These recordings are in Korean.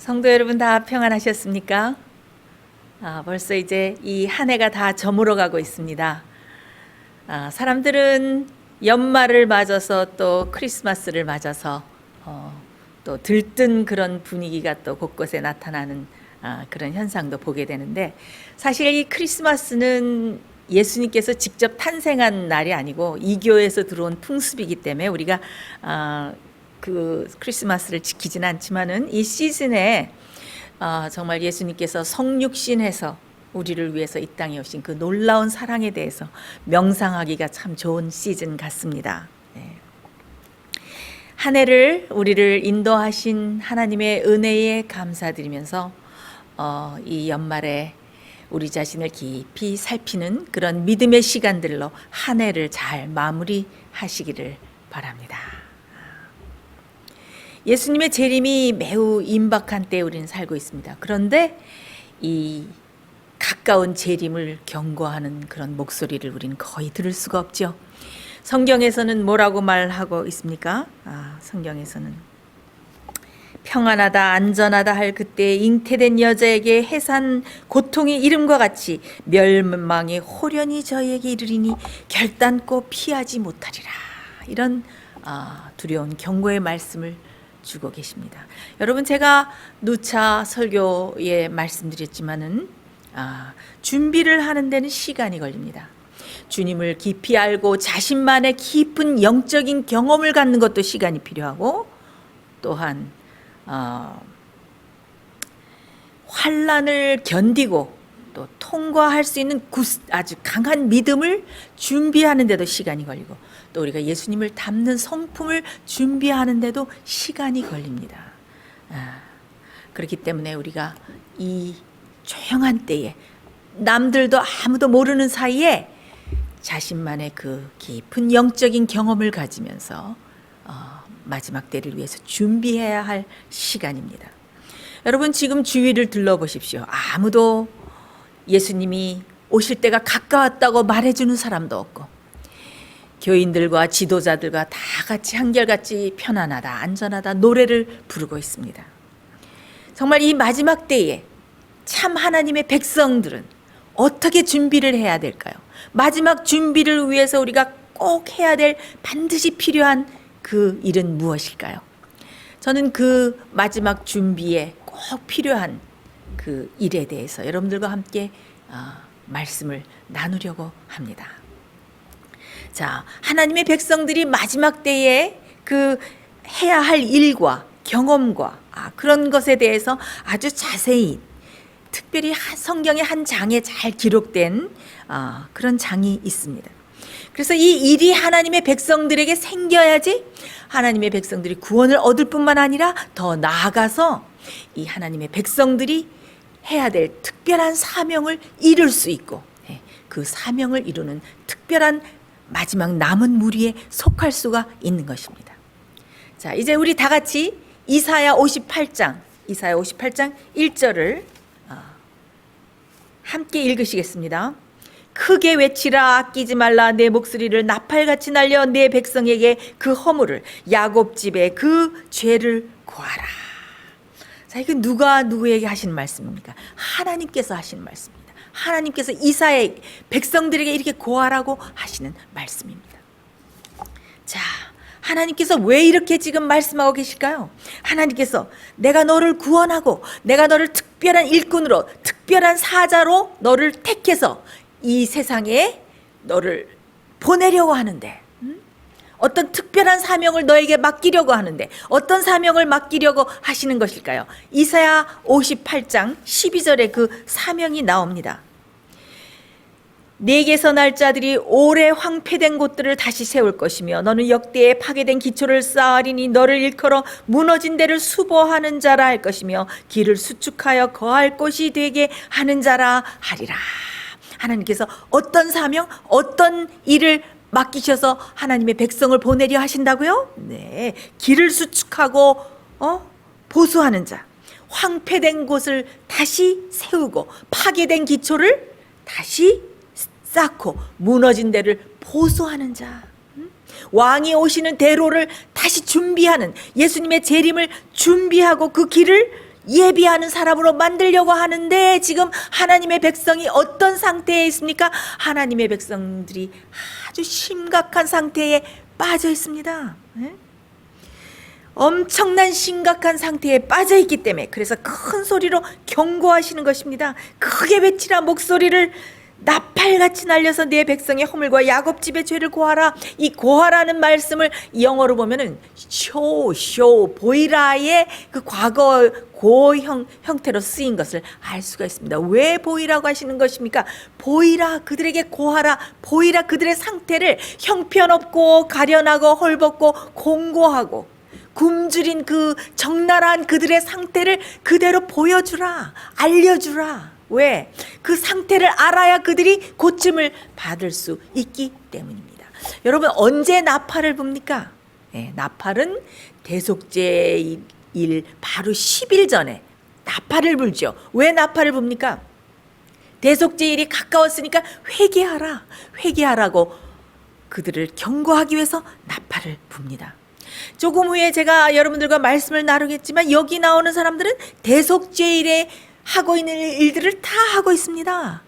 성도 여러분 다 평안하셨습니까? 벌써 이제 이 한 해가 다 저물어 가고 있습니다. 사람들은 연말을 맞아서 또 크리스마스를 맞아서 또 들뜬 그런 분위기가 또 곳곳에 나타나는 그런 현상도 보게 되는데, 사실 이 크리스마스는 예수님께서 직접 탄생한 날이 아니고 이교에서 들어온 풍습이기 때문에 우리가 그 크리스마스를 지키지는 않지만은 이 시즌에 정말 예수님께서 성육신해서 우리를 위해서 이 땅에 오신 그 놀라운 사랑에 대해서 명상하기가 참 좋은 시즌 같습니다. 네. 한 해를 우리를 인도하신 하나님의 은혜에 감사드리면서 이 연말에 우리 자신을 깊이 살피는 그런 믿음의 시간들로 한 해를 잘 마무리하시기를 바랍니다. 예수님의 재림이 매우 임박한 때에 우리는 살고 있습니다. 그런데 이 가까운 재림을 경고하는 그런 목소리를 우리는 거의 들을 수가 없죠. 성경에서는 뭐라고 말하고 있습니까? 성경에서는 평안하다 안전하다 할 그때 잉태된 여자에게 해산 고통의 이름과 같이 멸망의 호련이 저에게 이르리니 결단코 피하지 못하리라. 이런 두려운 경고의 말씀을 주고 계십니다. 여러분, 제가 누차 설교에 말씀드렸지만은 준비를 하는 데는 시간이 걸립니다. 주님을 깊이 알고 자신만의 깊은 영적인 경험을 갖는 것도 시간이 필요하고, 또한 환난을 견디고 또 통과할 수 있는 아주 강한 믿음을 준비하는 데도 시간이 걸리고, 또 우리가 예수님을 닮는 성품을 준비하는 데도 시간이 걸립니다. 그렇기 때문에 우리가 이 조용한 때에 남들도 아무도 모르는 사이에 자신만의 그 깊은 영적인 경험을 가지면서 마지막 때를 위해서 준비해야 할 시간입니다. 여러분, 지금 주위를 둘러보십시오. 아무도 예수님이 오실 때가 가까웠다고 말해주는 사람도 없고, 교인들과 지도자들과 다 같이 한결같이 편안하다 안전하다 노래를 부르고 있습니다. 정말 이 마지막 때에 참 하나님의 백성들은 어떻게 준비를 해야 될까요? 마지막 준비를 위해서 우리가 꼭 해야 될 반드시 필요한 그 일은 무엇일까요? 저는 그 마지막 준비에 꼭 필요한 그 일에 대해서 여러분들과 함께 말씀을 나누려고 합니다. 자, 하나님의 백성들이 마지막 때에 그 해야 할 일과 경험과 그런 것에 대해서 아주 자세히, 특별히 성경의 한 장에 잘 기록된 그런 장이 있습니다. 그래서 이 일이 하나님의 백성들에게 생겨야지 하나님의 백성들이 구원을 얻을 뿐만 아니라 더 나아가서 이 하나님의 백성들이 해야 될 특별한 사명을 이룰 수 있고, 그 사명을 이루는 특별한 마지막 남은 무리에 속할 수가 있는 것입니다. 자, 이제 우리 다 같이 이사야 58장 1절을 함께 읽으시겠습니다. 크게 외치라, 아끼지 말라. 내 목소리를 나팔같이 날려 내 백성에게 그 허물을, 야곱 집에 그 죄를 고하라. 자, 이거 누가 누구에게 하시는 말씀입니까? 하나님께서 하시는 말씀입니다. 하나님께서 이사야 백성들에게 이렇게 고하라고 하시는 말씀입니다. 자, 하나님께서 왜 이렇게 지금 말씀하고 계실까요? 하나님께서 내가 너를 구원하고 내가 너를 특별한 일꾼으로, 특별한 사자로 너를 택해서 이 세상에 너를 보내려고 하는데, 어떤 특별한 사명을 너에게 맡기려고 하는데 어떤 사명을 맡기려고 하시는 것일까요? 이사야 58장 12절에 그 사명이 나옵니다. 네게서 날 자들이 오래 황폐된 곳들을 다시 세울 것이며 너는 역대에 파괴된 기초를 쌓으리니 너를 일컬어 무너진 데를 수보하는 자라 할 것이며 길을 수축하여 거할 곳이 되게 하는 자라 하리라. 하나님께서 어떤 사명, 어떤 일을 맡기셔서 하나님의 백성을 보내려 하신다고요? 네, 길을 수축하고 보수하는 자, 황폐된 곳을 다시 세우고 파괴된 기초를 다시 쌓고 무너진 데를 보수하는 자, 왕이 오시는 대로를 다시 준비하는, 예수님의 재림을 준비하고 그 길을 예비하는 사람으로 만들려고 하는데 지금 하나님의 백성이 어떤 상태에 있습니까? 하나님의 백성들이 아주 심각한 상태에 빠져 있습니다. 엄청난 심각한 상태에 빠져 있기 때문에 그래서 큰 소리로 경고하시는 것입니다. 크게 외치라. 목소리를 나팔같이 날려서 내 백성의 허물과 야곱 집의 죄를 고하라. 이 고하라는 말씀을 영어로 보면은 보이라의 그 과거 형태로 쓰인 것을 알 수가 있습니다. 왜 보이라고 하시는 것입니까? 보이라, 그들에게 고하라. 보이라, 그들의 상태를 형편없고 가련하고 헐벗고 공고하고 굶주린 그 적나라한 그들의 상태를 그대로 보여주라, 알려주라. 왜? 그 상태를 알아야 그들이 고침을 받을 수 있기 때문입니다. 여러분, 언제 나팔을 붑니까? 나팔은 대속죄일 바로 10일 전에 나팔을 불죠. 왜 나팔을 붑니까? 대속죄일이 가까웠으니까 회개하라, 회개하라고 그들을 경고하기 위해서 나팔을 붑니다. 조금 후에 제가 여러분들과 말씀을 나누겠지만 여기 나오는 사람들은 대속죄일에 하고 있는 일들을 다 하고 있습니다.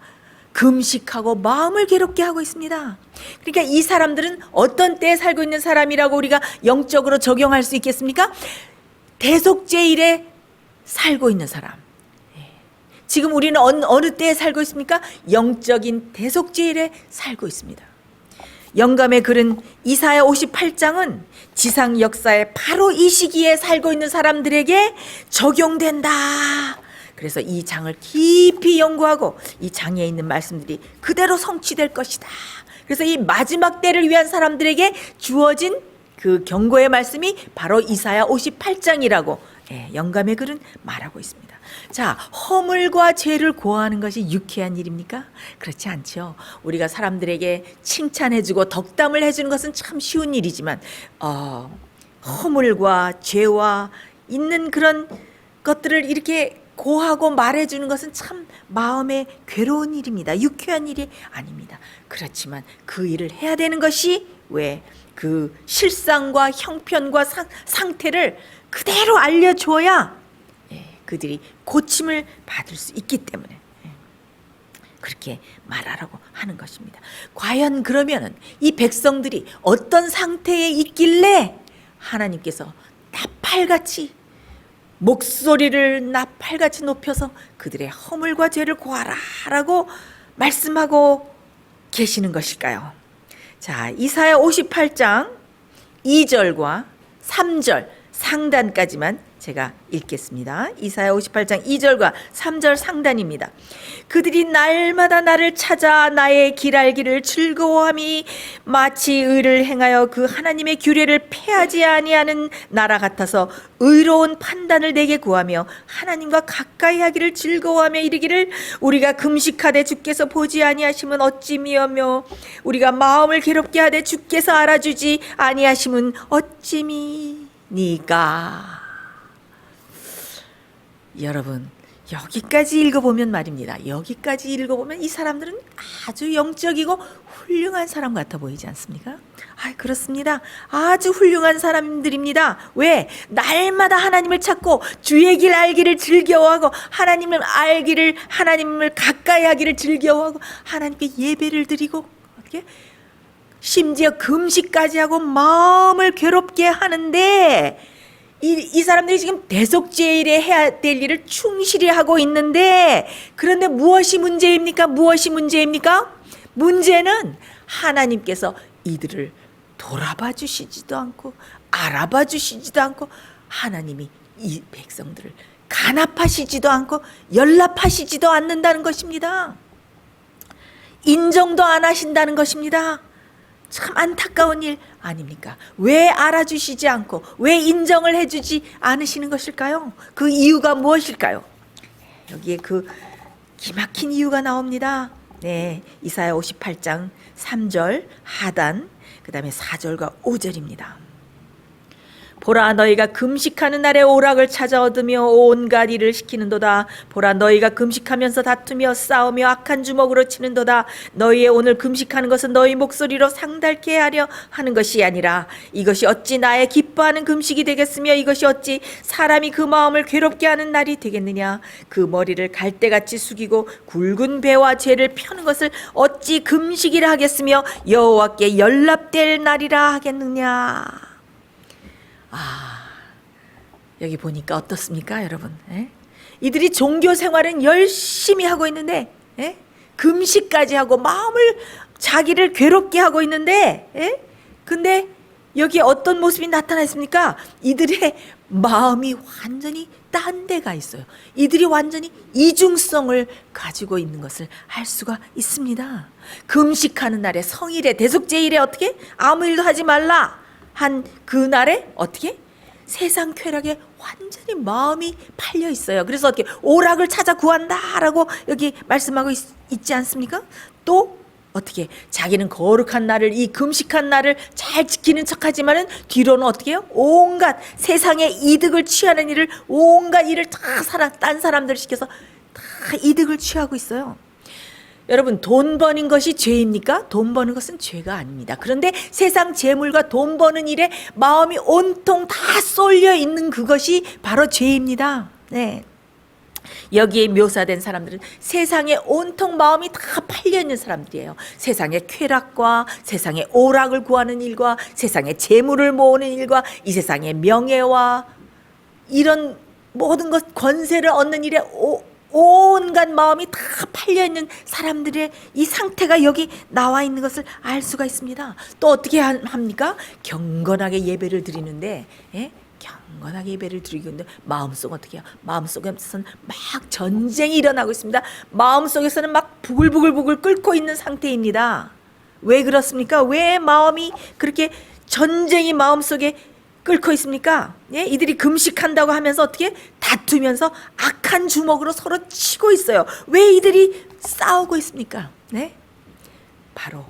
금식하고 마음을 괴롭게 하고 있습니다. 그러니까 이 사람들은 어떤 때에 살고 있는 사람이라고 우리가 영적으로 적용할 수 있겠습니까? 대속죄일에 살고 있는 사람. 지금 우리는 어느 때에 살고 있습니까? 영적인 대속죄일에 살고 있습니다. 영감의 글은 이사야 58장은 지상 역사에 바로 이 시기에 살고 있는 사람들에게 적용된다. 그래서 이 장을 깊이 연구하고 이 장에 있는 말씀들이 그대로 성취될 것이다. 그래서 이 마지막 때를 위한 사람들에게 주어진 그 경고의 말씀이 바로 이사야 58장이라고 영감의 글은 말하고 있습니다. 자, 허물과 죄를 고하는 것이 유쾌한 일입니까? 그렇지 않죠. 우리가 사람들에게 칭찬해주고 덕담을 해주는 것은 참 쉬운 일이지만 허물과 죄와 있는 그런 것들을 이렇게 고하고 말해주는 것은 참 마음에 괴로운 일입니다. 유쾌한 일이 아닙니다. 그렇지만 그 일을 해야 되는 것이 왜? 그 실상과 형편과 상태를 그대로 알려줘야 그들이 고침을 받을 수 있기 때문에 그렇게 말하라고 하는 것입니다. 과연 그러면은 이 백성들이 어떤 상태에 있길래 하나님께서 나팔같이 목소리를 나팔같이 높여서 그들의 허물과 죄를 고하라라고 말씀하고 계시는 것일까요? 자, 이사야 58장 2절과 3절 상단까지만 제가 읽겠습니다. 이사야 58장 2절과 3절 상단입니다. 그들이 날마다 나를 찾아 나의 길 알기를 즐거워함이 마치 의를 행하여 그 하나님의 규례를 폐하지 아니하는 나라 같아서 의로운 판단을 내게 구하며 하나님과 가까이 하기를 즐거워하며 이르기를 우리가 금식하되 주께서 보지 아니하심은 어찌미하며 우리가 마음을 괴롭게 하되 주께서 알아주지 아니하심은 어찌미니까. 여러분, 여기까지 읽어보면 말입니다. 여기까지 읽어보면 이 사람들은 아주 영적이고 훌륭한 사람 같아 보이지 않습니까? 그렇습니다. 아주 훌륭한 사람들입니다. 왜? 날마다 하나님을 찾고 주의 길 알기를 즐겨하고 하나님을 가까이 하기를 즐겨하고 하나님께 예배를 드리고 심지어 금식까지 하고 마음을 괴롭게 하는데 이 사람들이 지금 대속죄일에 해야 될 일을 충실히 하고 있는데 그런데 무엇이 문제입니까? 무엇이 문제입니까? 문제는 하나님께서 이들을 돌아봐 주시지도 않고 알아봐 주시지도 않고 하나님이 이 백성들을 간합하시지도 않고 연락하시지도 않는다는 것입니다. 인정도 안 하신다는 것입니다. 참 안타까운 일 아닙니까? 왜 알아주시지 않고 왜 인정을 해주지 않으시는 것일까요? 그 이유가 무엇일까요? 여기에 그 기막힌 이유가 나옵니다. 이사야 58장 3절 하단 그 다음에 4절과 5절입니다. 보라 너희가 금식하는 날에 오락을 찾아 얻으며 온갖 일을 시키는도다. 보라 너희가 금식하면서 다투며 싸우며 악한 주먹으로 치는도다. 너희의 오늘 금식하는 것은 너희 목소리로 상달케 하려 하는 것이 아니라 이것이 어찌 나의 기뻐하는 금식이 되겠으며 이것이 어찌 사람이 그 마음을 괴롭게 하는 날이 되겠느냐. 그 머리를 갈대같이 숙이고 굵은 배와 죄를 펴는 것을 어찌 금식이라 하겠으며 여호와께 연락될 날이라 하겠느냐. 여기 보니까 어떻습니까, 여러분? 이들이 종교 생활은 열심히 하고 있는데, 금식까지 하고 마음을 자기를 괴롭게 하고 있는데, 근데 여기 어떤 모습이 나타나 있습니까? 이들의 마음이 완전히 딴 데가 있어요. 이들이 완전히 이중성을 가지고 있는 것을 알 수가 있습니다. 금식하는 날에 성일에 대속제일에 어떻게 아무 일도 하지 말라 한 그날에 어떻게 세상 쾌락에 완전히 마음이 팔려 있어요. 그래서 어떻게 오락을 찾아 구한다라고 여기 말씀하고 있지 않습니까? 또 어떻게 자기는 거룩한 날을 이 금식한 날을 잘 지키는 척하지만은 뒤로는 어떻게 해요? 온갖 세상의 이득을 취하는 일을 온갖 일을 다 딴 사람들 시켜서 다 이득을 취하고 있어요. 여러분 돈 버는 것이 죄입니까? 돈 버는 것은 죄가 아닙니다. 그런데 세상 재물과 돈 버는 일에 마음이 온통 다 쏠려 있는 그것이 바로 죄입니다. 네. 여기에 묘사된 사람들은 세상에 온통 마음이 다 팔려 있는 사람들이에요. 세상의 쾌락과 세상의 오락을 구하는 일과 세상의 재물을 모으는 일과 이 세상의 명예와 이런 모든 것 권세를 얻는 일에 온갖 마음이 다 팔려있는 사람들의 이 상태가 여기 나와 있는 것을 알 수가 있습니다. 또 어떻게 합니까? 경건하게 예배를 드리는데 경건하게 예배를 드리고 있는데 마음속 어떻게 해요? 마음속에서는 막 전쟁이 일어나고 있습니다. 마음속에서는 막 부글부글 끓고 있는 상태입니다. 왜 그렇습니까? 왜 마음이 그렇게 전쟁이 마음속에 끓고 있습니까? 이들이 금식한다고 하면서 어떻게 다투면서 악한 주먹으로 서로 치고 있어요. 왜 이들이 싸우고 있습니까? 바로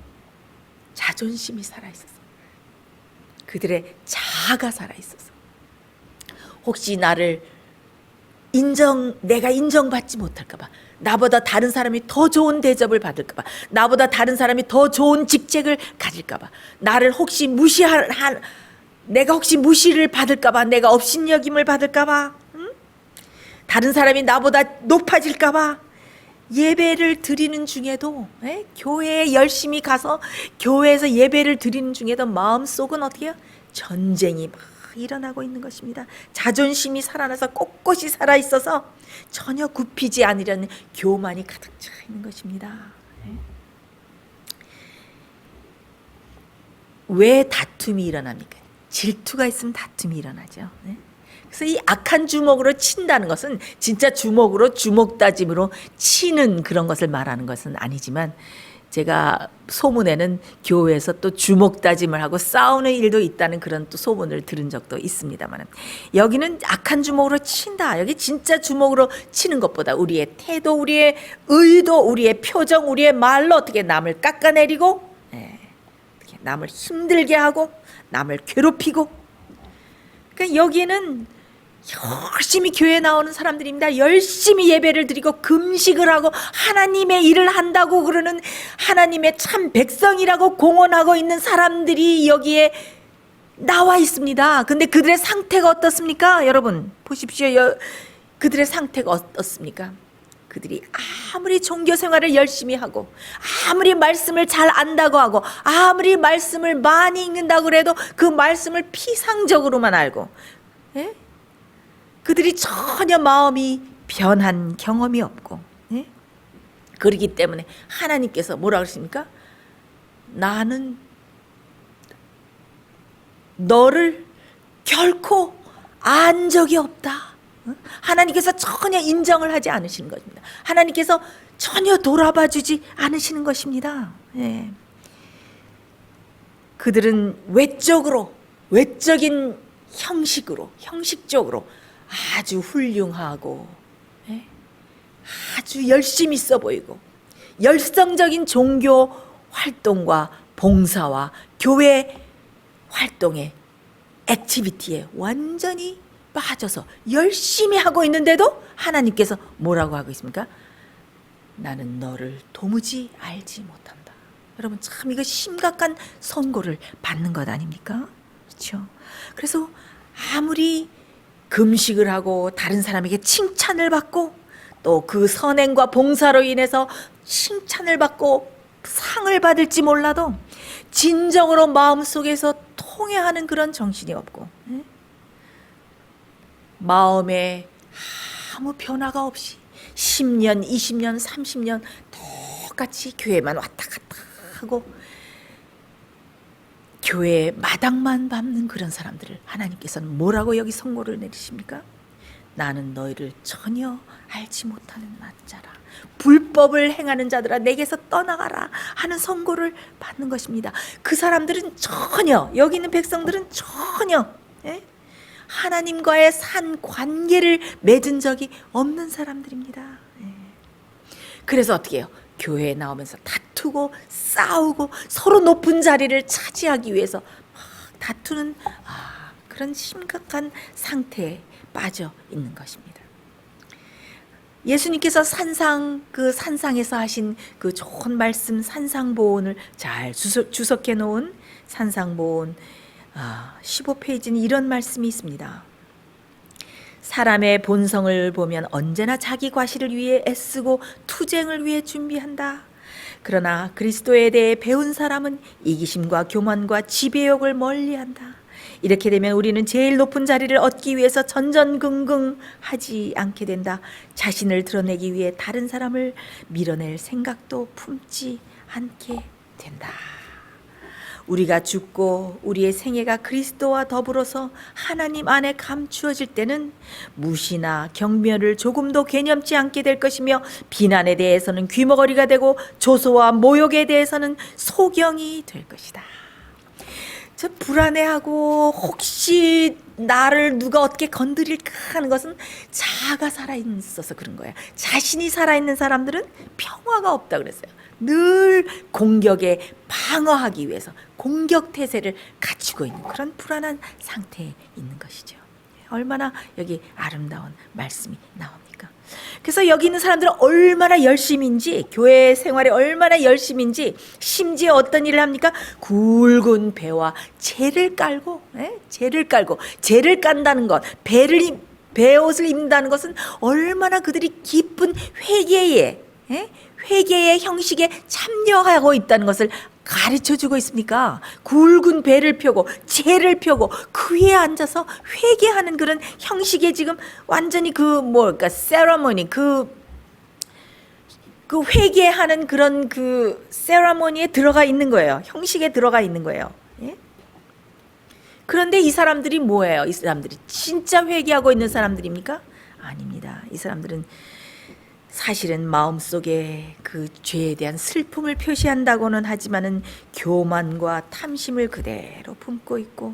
자존심이 살아있어서, 그들의 자아가 살아있어서, 혹시 내가 인정받지 못할까봐, 나보다 다른 사람이 더 좋은 대접을 받을까봐, 나보다 다른 사람이 더 좋은 직책을 가질까봐, 내가 혹시 무시를 받을까봐, 내가 업신여김을 받을까봐, 다른 사람이 나보다 높아질까봐 예배를 드리는 중에도, 교회에 열심히 가서 교회에서 예배를 드리는 중에도 마음속은 어떻게 해요? 전쟁이 막 일어나고 있는 것입니다. 자존심이 살아나서 꼿꼿이 살아있어서 전혀 굽히지 않으려는 교만이 가득 차 있는 것입니다. 왜 다툼이 일어납니까? 질투가 있으면 다툼이 일어나죠. 그래서 이 악한 주먹으로 친다는 것은 진짜 주먹으로 주먹 다짐으로 치는 그런 것을 말하는 것은 아니지만, 제가 소문에는 교회에서 또 주먹 다짐을 하고 싸우는 일도 있다는 그런 또 소문을 들은 적도 있습니다만, 여기는 악한 주먹으로 친다. 여기 진짜 주먹으로 치는 것보다 우리의 태도, 우리의 의도, 우리의 표정, 우리의 말로 어떻게 남을 깎아내리고, 어떻게 남을 힘들게 하고 남을 괴롭히고. 그러니까 여기에는 열심히 교회에 나오는 사람들입니다. 열심히 예배를 드리고 금식을 하고 하나님의 일을 한다고 그러는 하나님의 참 백성이라고 공언하고 있는 사람들이 여기에 나와 있습니다. 근데 그들의 상태가 어떻습니까? 여러분 보십시오. 그들의 상태가 어떻습니까? 그들이 아무리 종교 생활을 열심히 하고, 아무리 말씀을 잘 안다고 하고, 아무리 말씀을 많이 읽는다고 해도 그 말씀을 피상적으로만 알고, 그들이 전혀 마음이 변한 경험이 없고, 그렇기 때문에 하나님께서 뭐라 그러십니까? 나는 너를 결코 안 적이 없다. 하나님께서 전혀 인정을 하지 않으시는 것입니다. 하나님께서 전혀 돌아봐 주지 않으시는 것입니다. 그들은 외적인 형식적으로 아주 훌륭하고, 아주 열심히 있어 보이고, 열성적인 종교 활동과 봉사와 교회 활동에 액티비티에 완전히 빠져서 열심히 하고 있는데도 하나님께서 뭐라고 하고 있습니까? 나는 너를 도무지 알지 못한다. 여러분, 참 이거 심각한 선고를 받는 것 아닙니까? 그렇죠? 그래서 아무리 금식을 하고 다른 사람에게 칭찬을 받고 또 그 선행과 봉사로 인해서 칭찬을 받고 상을 받을지 몰라도 진정으로 마음속에서 통회하는 그런 정신이 없고 마음에 아무 변화가 없이 10년, 20년, 30년 똑같이 교회만 왔다 갔다 하고 교회 마당만 밟는 그런 사람들을 하나님께서는 뭐라고 여기 선고를 내리십니까? 나는 너희를 전혀 알지 못하는 자라, 불법을 행하는 자들아 내게서 떠나가라 하는 선고를 받는 것입니다. 그 사람들은 전혀, 여기 있는 백성들은 전혀 하나님과의 산 관계를 맺은 적이 없는 사람들입니다. 그래서 어떻게 해요? 교회에 나오면서 다투고 싸우고 서로 높은 자리를 차지하기 위해서 막 다투는 그런 심각한 상태에 빠져 있는 것입니다. 예수님께서 산상에서 하신 그 좋은 말씀 산상보온을 잘 주석해 놓은 산상보온 15페이지는 이런 말씀이 있습니다. 사람의 본성을 보면 언제나 자기 과실을 위해 애쓰고 투쟁을 위해 준비한다. 그러나 그리스도에 대해 배운 사람은 이기심과 교만과 지배욕을 멀리한다. 이렇게 되면 우리는 제일 높은 자리를 얻기 위해서 전전긍긍하지 않게 된다. 자신을 드러내기 위해 다른 사람을 밀어낼 생각도 품지 않게 된다. 우리가 죽고 우리의 생애가 그리스도와 더불어서 하나님 안에 감추어질 때는 무시나 경멸을 조금도 개념치 않게 될 것이며 비난에 대해서는 귀머거리가 되고 조소와 모욕에 대해서는 소경이 될 것이다. 저 불안해하고 혹시 나를 누가 어떻게 건드릴까 하는 것은 자아가 살아있어서 그런 거예요. 자신이 살아있는 사람들은 평화가 없다 그랬어요. 늘 공격에 방어하기 위해서 공격태세를 갖추고 있는 그런 불안한 상태에 있는 것이죠. 얼마나 여기 아름다운 말씀이 나옵니까? 그래서 여기 있는 사람들은 얼마나 열심인지, 교회 생활에 얼마나 열심인지, 심지어 어떤 일을 합니까? 굵은 배와 재를 깔고, 재를 깐다는 것, 배옷을 입는다는 것은 얼마나 그들이 깊은 회개의 형식에 참여하고 있다는 것을 가르쳐주고 있습니까? 굵은 배를 펴고 재를 펴고 그 위에 앉아서 회개하는 그런 형식에 지금 완전히 세러머니 그 회개하는 그런 그 세러머니에 들어가 있는 거예요. 형식에 들어가 있는 거예요. 그런데 이 사람들이 뭐예요? 이 사람들이 진짜 회개하고 있는 사람들입니까? 아닙니다. 이 사람들은 사실은 마음속에 그 죄에 대한 슬픔을 표시한다고는 하지만은 교만과 탐심을 그대로 품고 있고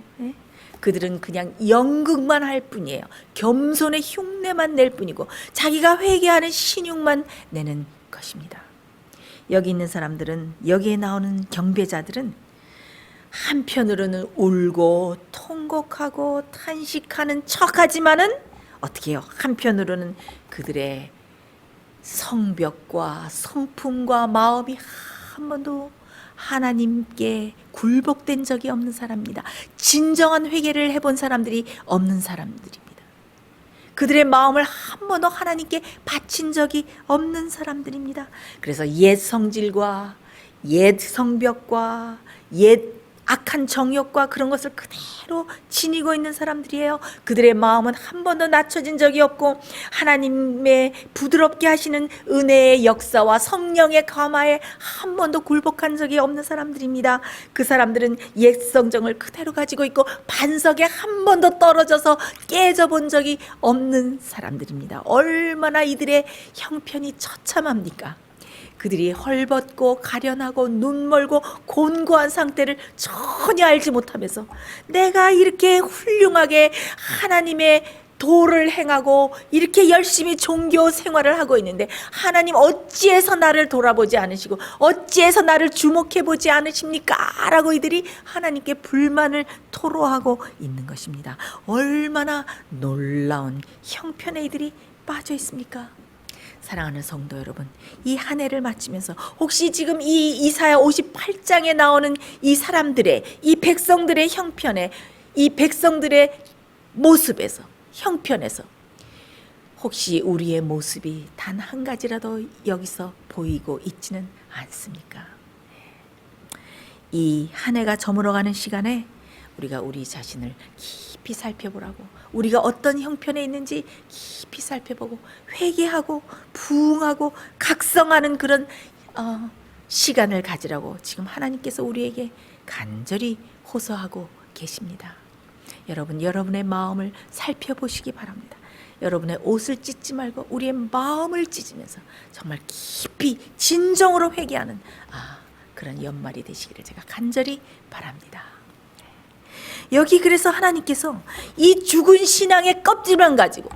그들은 그냥 연극만 할 뿐이에요. 겸손의 흉내만 낼 뿐이고 자기가 회개하는 신용만 내는 것입니다. 여기 있는 사람들은, 여기에 나오는 경배자들은 한편으로는 울고 통곡하고 탄식하는 척하지만은 어떻게 해요? 한편으로는 그들의 성벽과 성품과 마음이 한 번도 하나님께 굴복된 적이 없는 사람입니다. 진정한 회개를 해본 사람들이 없는 사람들입니다. 그들의 마음을 한 번도 하나님께 바친 적이 없는 사람들입니다. 그래서 옛 성질과 옛 성벽과 옛 악한 정욕과 그런 것을 그대로 지니고 있는 사람들이에요. 그들의 마음은 한 번도 낮춰진 적이 없고 하나님의 부드럽게 하시는 은혜의 역사와 성령의 감화에 한 번도 굴복한 적이 없는 사람들입니다. 그 사람들은 옛 성정을 그대로 가지고 있고 반석에 한 번도 떨어져서 깨져본 적이 없는 사람들입니다. 얼마나 이들의 형편이 처참합니까? 그들이 헐벗고 가련하고 눈멀고 곤고한 상태를 전혀 알지 못하면서 내가 이렇게 훌륭하게 하나님의 도를 행하고 이렇게 열심히 종교 생활을 하고 있는데 하나님 어찌해서 나를 돌아보지 않으시고 어찌해서 나를 주목해 보지 않으십니까? 라고 이들이 하나님께 불만을 토로하고 있는 것입니다. 얼마나 놀라운 형편에 이들이 빠져 있습니까? 사랑하는 성도 여러분, 이 한 해를 마치면서 혹시 지금 이 이사야 58장에 나오는 이 사람들의, 이 백성들의 형편에, 이 백성들의 모습에서, 형편에서 혹시 우리의 모습이 단 한 가지라도 여기서 보이고 있지는 않습니까? 이 한 해가 저물어가는 시간에 우리가 우리 자신을 깊이 살펴보라고, 우리가 어떤 형편에 있는지 깊이 살펴보고 회개하고 부응하고 각성하는 그런 시간을 가지라고 지금 하나님께서 우리에게 간절히 호소하고 계십니다. 여러분, 여러분의 마음을 살펴보시기 바랍니다. 여러분의 옷을 찢지 말고 우리의 마음을 찢으면서 정말 깊이 진정으로 회개하는 그런 연말이 되시기를 제가 간절히 바랍니다. 여기 그래서 하나님께서 이 죽은 신앙의 껍질만 가지고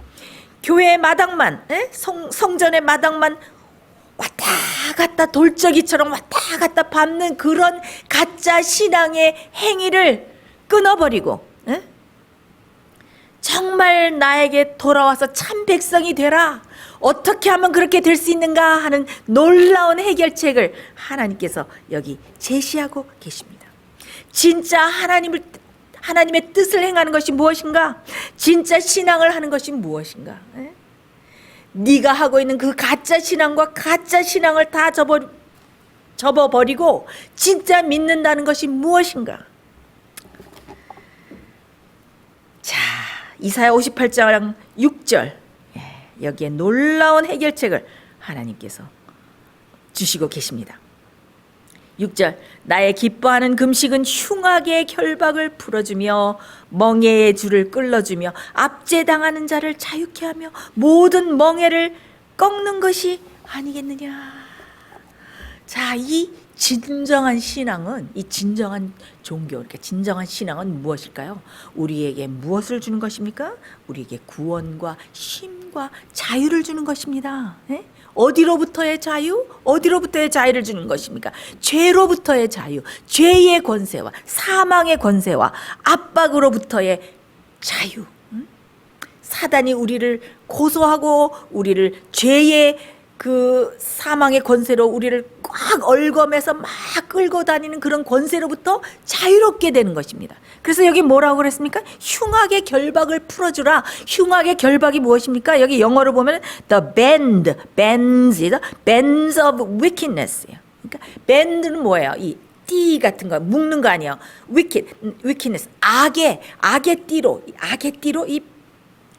교회의 마당만, 성전의 마당만 왔다 갔다 돌적이처럼 왔다 갔다 밟는 그런 가짜 신앙의 행위를 끊어버리고 정말 나에게 돌아와서 참 백성이 되라, 어떻게 하면 그렇게 될 수 있는가 하는 놀라운 해결책을 하나님께서 여기 제시하고 계십니다. 진짜 하나님의 뜻을 행하는 것이 무엇인가? 진짜 신앙을 하는 것이 무엇인가? 네가 하고 있는 그 가짜 신앙과 가짜 신앙을 다 접어버리고 진짜 믿는다는 것이 무엇인가? 자, 이사야 58장 6절, 여기에 놀라운 해결책을 하나님께서 주시고 계십니다. 6절, 나의 기뻐하는 금식은 흉악의 결박을 풀어주며 멍에의 줄을 끌어주며 압제당하는 자를 자유케 하며 모든 멍에를 꺾는 것이 아니겠느냐. 자, 이 진정한 신앙은, 이 진정한 종교, 그러니까 진정한 신앙은 무엇일까요? 우리에게 무엇을 주는 것입니까? 우리에게 구원과 쉼과 자유를 주는 것입니다. 어디로부터의 자유? 어디로부터의 자유를 주는 것입니까? 죄로부터의 자유, 죄의 권세와 사망의 권세와 압박으로부터의 자유. 사단이 우리를 고소하고 우리를 죄의 그 사망의 권세로 우리를 꽉 얽어매서 막 끌고 다니는 그런 권세로부터 자유롭게 되는 것입니다. 그래서 여기 뭐라고 그랬습니까? 흉악의 결박을 풀어주라. 흉악의 결박이 무엇입니까? 여기 영어로 보면 the bands of wickedness. 그러니까 band는 뭐예요? 이 띠 같은 거 묶는 거 아니에요. wickedness, 악의 띠로 이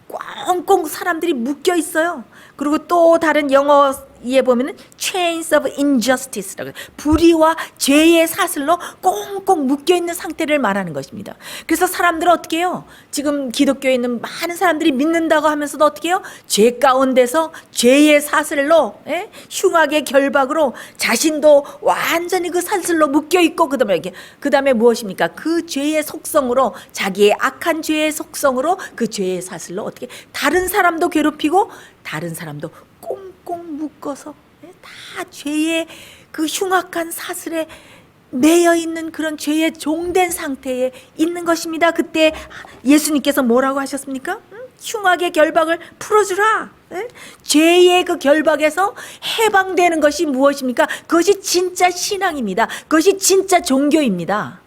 꽁꽁 사람들이 묶여 있어요. 그리고 또 다른 영어에 보면은 chains of injustice라고, 불의와 죄의 사슬로 꽁꽁 묶여 있는 상태를 말하는 것입니다. 그래서 사람들은 어떻게 해요? 지금 기독교에 있는 많은 사람들이 믿는다고 하면서도 어떻게 해요? 죄 가운데서 죄의 사슬로, 흉악의 결박으로 자신도 완전히 그 사슬로 묶여 있고, 그다음에 무엇입니까? 그 죄의 속성으로, 자기의 악한 죄의 속성으로 그 죄의 사슬로 어떻게 다른 사람도 괴롭히고 다른 사람도 꽁꽁 묶어서 다 죄의 그 흉악한 사슬에 매여 있는 그런 죄의 종된 상태에 있는 것입니다. 그때 예수님께서 뭐라고 하셨습니까? 흉악의 결박을 풀어주라. 죄의 그 결박에서 해방되는 것이 무엇입니까? 그것이 진짜 신앙입니다. 그것이 진짜 종교입니다.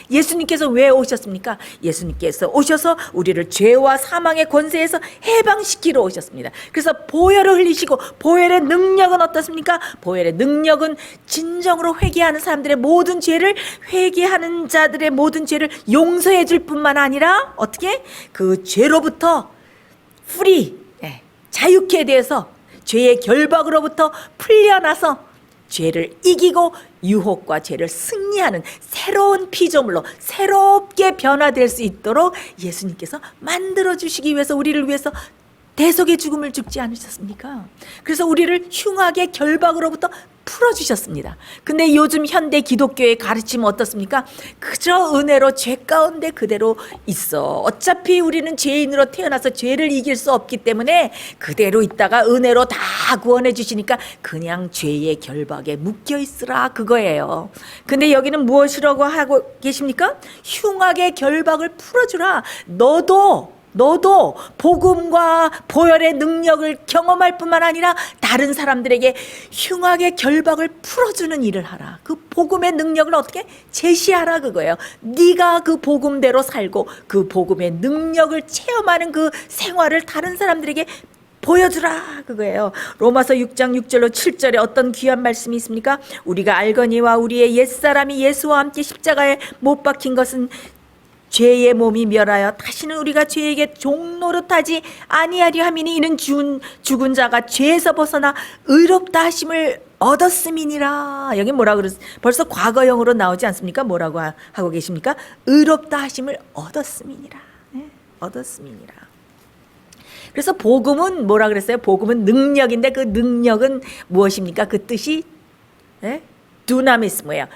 예수님께서 왜 오셨습니까? 예수님께서 오셔서 우리를 죄와 사망의 권세에서 해방시키러 오셨습니다. 그래서 보혈을 흘리시고, 보혈의 능력은 어떻습니까? 보혈의 능력은 진정으로 회개하는 사람들의 모든 죄를, 회개하는 자들의 모든 죄를 용서해 줄 뿐만 아니라 어떻게? 그 죄로부터 자유케 돼서 죄의 결박으로부터 풀려나서 죄를 이기고 유혹과 죄를 승리하는 새로운 피조물로 새롭게 변화될 수 있도록 예수님께서 만들어 주시기 위해서, 우리를 위해서 대속의 죽음을 죽지 않으셨습니까? 그래서 우리를 흉악의 결박으로부터 풀어주셨습니다. 근데 요즘 현대 기독교의 가르침은 어떻습니까? 그저 은혜로 죄 가운데 그대로 있어. 어차피 우리는 죄인으로 태어나서 죄를 이길 수 없기 때문에 그대로 있다가 은혜로 다 구원해 주시니까 그냥 죄의 결박에 묶여 있으라, 그거예요. 근데 여기는 무엇이라고 하고 계십니까? 흉악의 결박을 풀어주라. 너도 복음과 보혈의 능력을 경험할 뿐만 아니라 다른 사람들에게 흉악의 결박을 풀어주는 일을 하라. 그 복음의 능력을 어떻게 제시하라, 그거예요. 네가 그 복음대로 살고 그 복음의 능력을 체험하는 그 생활을 다른 사람들에게 보여주라, 그거예요. 로마서 6장 6절로 7절에 어떤 귀한 말씀이 있습니까? 우리가 알거니와 우리의 옛사람이 예수와 함께 십자가에 못 박힌 것은 죄의 몸이 멸하여 다시는 우리가 죄에게 종노릇하지 아니하려 함이니 이는 죽은 자가 죄에서 벗어나 의롭다 하심을 얻었음이니라. 여기 뭐라 그랬어요? 벌써 과거형으로 나오지 않습니까? 뭐라고 하고 계십니까? 의롭다 하심을 얻었음이니라. 네? 얻었음이니라. 그래서 복음은 뭐라 그랬어요? 복음은 능력인데 그 능력은 무엇입니까? 그 뜻이 두나미스 뭐예요?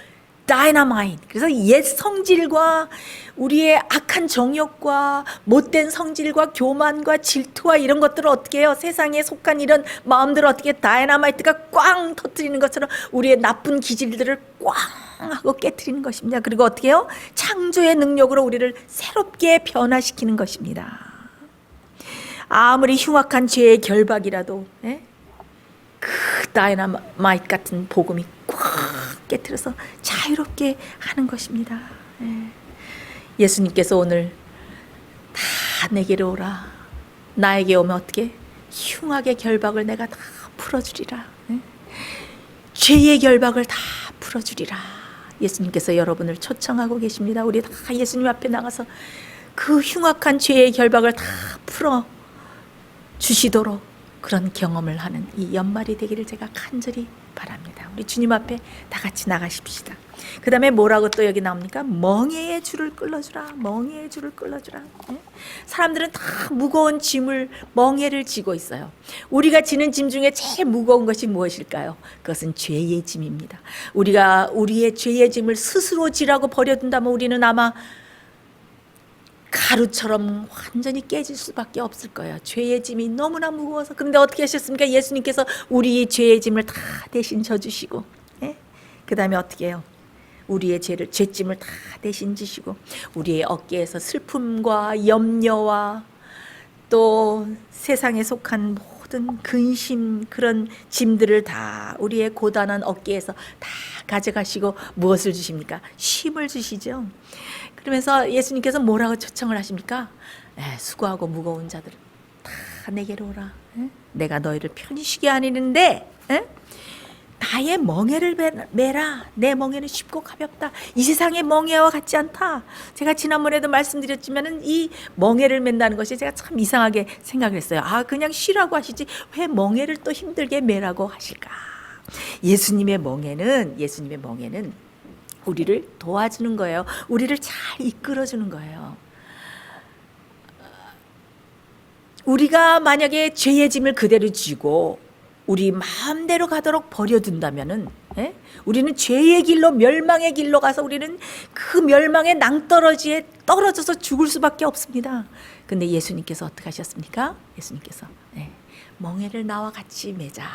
다이너마이트. 그래서 옛 성질과 우리의 악한 정욕과 못된 성질과 교만과 질투와 이런 것들을 어떻게 해요? 세상에 속한 이런 마음들을 어떻게 다이너마이트가 꽝 터뜨리는 것처럼 우리의 나쁜 기질들을 꽝 하고 깨트리는 것입니다. 그리고 어떻게 해요? 창조의 능력으로 우리를 새롭게 변화시키는 것입니다. 아무리 흉악한 죄의 결박이라도 그 다이너마이트 같은 복음이 꽉 깨트려서 자유롭게 하는 것입니다. 예수님께서 오늘 다 내게로 오라. 나에게 오면 어떻게? 흉악의 결박을 내가 다 풀어주리라. 죄의 결박을 다 풀어주리라. 예수님께서 여러분을 초청하고 계십니다. 우리 다 예수님 앞에 나가서 그 흉악한 죄의 결박을 다 풀어 주시도록 그런 경험을 하는 이 연말이 되기를 제가 간절히 바랍니다. 우리 주님 앞에 다 같이 나가십시다. 그 다음에 뭐라고 또 여기 나옵니까? 멍에의 줄을 끌어주라. 멍에의 줄을 끌어주라. 사람들은 다 무거운 짐을, 멍에를 지고 있어요. 우리가 지는 짐 중에 제일 무거운 것이 무엇일까요? 그것은 죄의 짐입니다. 우리가 우리의 죄의 짐을 스스로 지라고 버려둔다면 우리는 아마 가루처럼 완전히 깨질 수밖에 없을 거예요. 죄의 짐이 너무나 무거워서. 그런데 어떻게 하셨습니까? 예수님께서 우리의 죄의 짐을 다 대신 져주시고, 그 다음에 어떻게 해요? 우리의 죄짐을 다 대신 지시고 우리의 어깨에서 슬픔과 염려와 또 세상에 속한 모든 근심, 그런 짐들을 다 우리의 고단한 어깨에서 다 가져가시고 무엇을 주십니까? 쉼을 주시죠. 그러면서 예수님께서 뭐라고 초청을 하십니까? 수고하고 무거운 자들 다 내게로 오라. 내가 너희를 편히 쉬게 하리는데 나의 멍에를 메라. 내 멍에는 쉽고 가볍다. 이 세상의 멍에와 같지 않다. 제가 지난번에도 말씀드렸지만은 이 멍에를 맨다는 것이 제가 참 이상하게 생각을 했어요. 그냥 쉬라고 하시지 왜 멍에를 또 힘들게 메라고 하실까? 예수님의 멍에는 우리를 도와주는 거예요. 우리를 잘 이끌어주는 거예요. 우리가 만약에 죄의 짐을 그대로 지고 우리 마음대로 가도록 버려둔다면은 우리는 죄의 길로, 멸망의 길로 가서 우리는 그 멸망의 낭떠러지에 떨어져서 죽을 수밖에 없습니다. 근데 예수님께서 어떻게 하셨습니까? 예수님께서 멍에를 나와 같이 매자.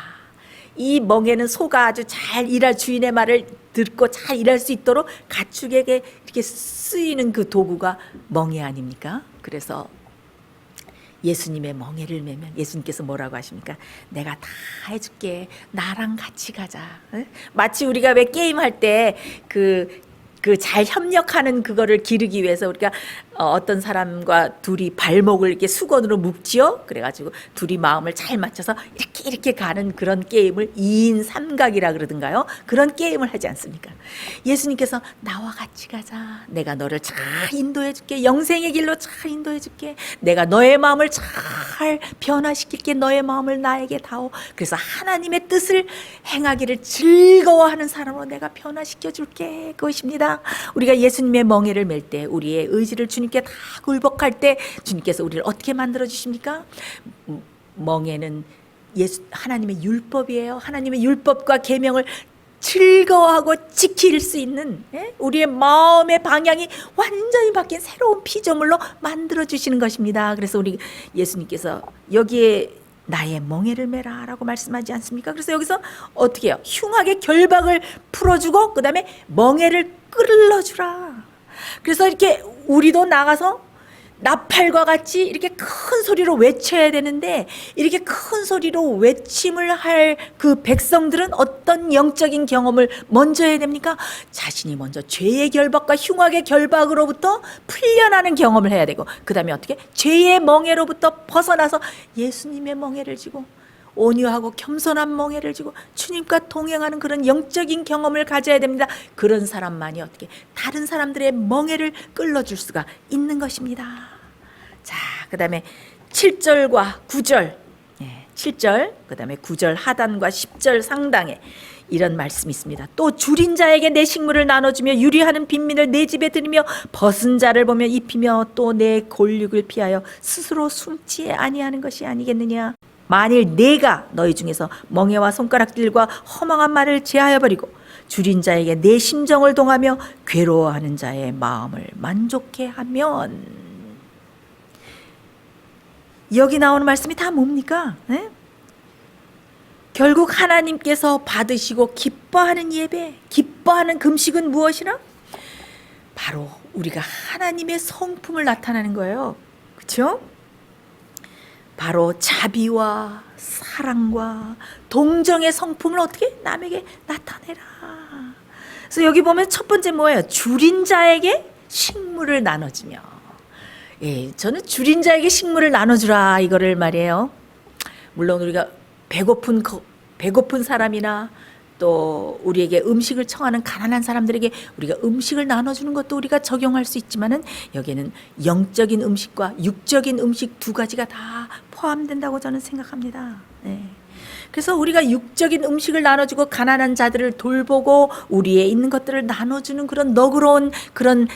이 멍에는 소가 아주 잘 일할, 주인의 말을 듣고 잘 일할 수 있도록 가축에게 이렇게 쓰이는 그 도구가 멍에 아닙니까? 그래서 예수님의 멍에를 매면 예수님께서 뭐라고 하십니까? 내가 다 해줄게. 나랑 같이 가자. 마치 우리가 왜 게임할 때 그 잘 협력하는 그거를 기르기 위해서 우리가 어떤 사람과 둘이 발목을 이렇게 수건으로 묶지요. 그래가지고 둘이 마음을 잘 맞춰서 이렇게 가는 그런 게임을 2인 삼각이라 그러던가요? 그런 게임을 하지 않습니까? 예수님께서 나와 같이 가자. 내가 너를 잘 인도해 줄게. 영생의 길로 잘 인도해 줄게. 내가 너의 마음을 잘 변화시킬게. 너의 마음을 나에게 다오. 그래서 하나님의 뜻을 행하기를 즐거워하는 사람으로 내가 변화시켜 줄게. 그것입니다. 우리가 예수님의 멍에를 맬 때, 우리의 의지를 주님께 다 굴복할 때 주님께서 우리를 어떻게 만들어 주십니까? 멍에는 하나님의 율법이에요. 하나님의 율법과 계명을 즐거워하고 지킬 수 있는 우리의 마음의 방향이 완전히 바뀐 새로운 피조물로 만들어 주시는 것입니다. 그래서 우리 예수님께서 여기에 나의 멍에를 메라 라고 말씀하지 않습니까? 그래서 여기서 어떻게 해요? 흉악의 결박을 풀어주고 그 다음에 멍에를 끌어주라. 그래서 이렇게 우리도 나가서 나팔과 같이 이렇게 큰 소리로 외쳐야 되는데, 이렇게 큰 소리로 외침을 할 그 백성들은 어떤 영적인 경험을 먼저 해야 됩니까? 자신이 먼저 죄의 결박과 흉악의 결박으로부터 풀려나는 경험을 해야 되고, 그 다음에 어떻게? 죄의 멍에로부터 벗어나서 예수님의 멍에를 지고 온유하고 겸손한 멍에를 지고 주님과 동행하는 그런 영적인 경험을 가져야 됩니다. 그런 사람만이 어떻게 다른 사람들의 멍에를 끌어줄 수가 있는 것입니다. 자, 그 다음에 7절과 9절 7절 그 다음에 9절 하단과 10절 상당에 이런 말씀이 있습니다. 또 줄인 자에게 내 식물을 나눠주며 유리하는 빈민을 내 집에 들이며 벗은 자를 보며 입히며 또 내 골육을 피하여 스스로 숨지 아니하는 것이 아니겠느냐. 만일 내가 너희 중에서 멍에와 손가락질과 허망한 말을 제하여 버리고 줄인 자에게 내 심정을 동하며 괴로워하는 자의 마음을 만족해 하면, 여기 나오는 말씀이 다 뭡니까? 결국 하나님께서 받으시고 기뻐하는 예배, 기뻐하는 금식은 무엇이라? 바로 우리가 하나님의 성품을 나타내는 거예요. 그렇죠? 바로 자비와 사랑과 동정의 성품을 어떻게? 남에게 나타내라. 그래서 여기 보면 첫 번째 뭐예요? 줄인 자에게 식물을 나눠주며. 저는 줄인 자에게 식물을 나눠주라 이거를 말이에요. 물론 우리가 배고픈 사람이나 또 우리에게 음식을 청하는 가난한 사람들에게 우리가 음식을 나눠주는 것도 우리가 적용할 수 있지만은, 여기에는 영적인 음식과 육적인 음식 두 가지가 다 포함된다고 저는 생각합니다. 그래서 우리가 육적인 음식을 나눠주고 가난한 자들을 돌보고 우리에 있는 것들을 나눠주는 그런 너그러운 그런